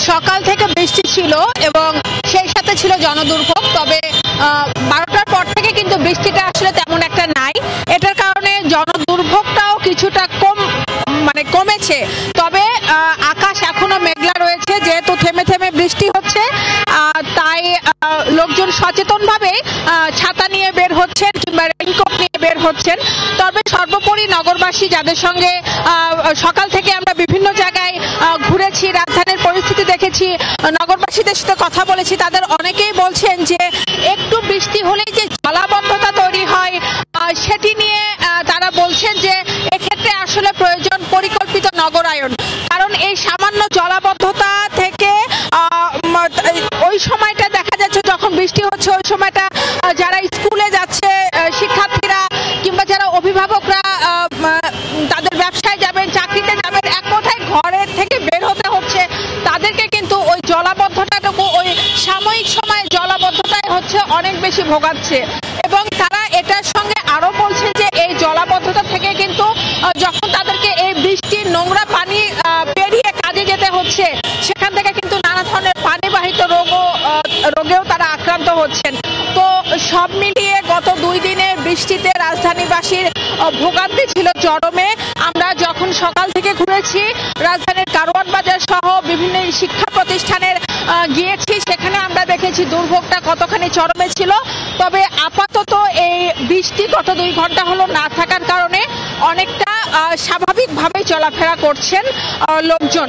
সকাল থেকে বৃষ্টি ছিল এবং সেই সাথে ছিল জনদুর্ভোগ। তবে 12টার পর থেকে কিন্তু বৃষ্টিটা আসলে তেমন একটা নাই। এটার কারণে জনদুর্ভোগটাও কিছুটা কমেছে। তবে আকাশ এখনো মেঘলা রয়েছে, যেহেতু থেমে থেমে বৃষ্টি হচ্ছে, তাই লোকজন সচেতনভাবে ছাতা নিয়ে বের হচ্ছেন কিংবা রেইনকোট নিয়ে বের হচ্ছেন। তবে সর্বোপরি নগরবাসী, যাদের সঙ্গে সকাল থেকে আমরা বিভিন্ন জায়গায় ঘুরেছি, রাজধানীর পরিস্থিতি দেখেছি, নগরবাসীদের সাথে কথা বলেছি, তাদের অনেকেই বলছেন যে একটু বৃষ্টি হলেই যে জলাবদ্ধতা তৈরি হয় সেটি নিয়ে তারা বলছেন যে এক্ষেত্রে আসলে প্রয়োজন পরিকল্পিত নগরায়ন। কারণ এই সামান্য জলাবদ্ধতা থেকে ওই সময়টা দেখা যাচ্ছে যখন বৃষ্টি হচ্ছে, ওই সময়টা যারা স্কুলে যাচ্ছে শিক্ষার্থীরা কিংবা যারা অভিভাবকরা তাদের ব্যবসায় যাবেন, চাকরিতে যাবেন, এক কথায় ঘরের থেকে বের হতে হচ্ছে, তাদেরকে কিন্তু ওই জলাবদ্ধতাটুকু, ওই সাময়িক সময় জলাবদ্ধতায় হচ্ছে অনেক বেশি ভোগাচ্ছে। এবং তারা এটার সঙ্গে আরো বলছে যে এই জলাবদ্ধতা থেকে কিন্তু যখন তাদেরকে এই বৃষ্টির নোংরা পানি পেরিয়ে কাজে যেতে হচ্ছে, সেখান থেকে কিন্তু নানা ধরনের পানিবাহিত রোগেও তারা আক্রান্ত হচ্ছেন। তো সব মিলিয়ে গত 2 দিনে বৃষ্টিতে রাজধানীবাসীর ভোগান্তি ছিল চরমে। আমরা যখন সকাল থেকে ঘুরেছি, রাজধানীর কারওয়ান বাজার সহ বিভিন্ন শিক্ষা প্রতিষ্ঠানের গিয়েছি, সেখানে আমরা দেখেছি দুর্ভোগটা কতখানি চরমে ছিল। তবে আপাতত এই বৃষ্টি গত 2 ঘন্টা হলো না থাকার কারণে অনেকটা স্বাভাবিকভাবে চলাফেরা করছেন লোকজন।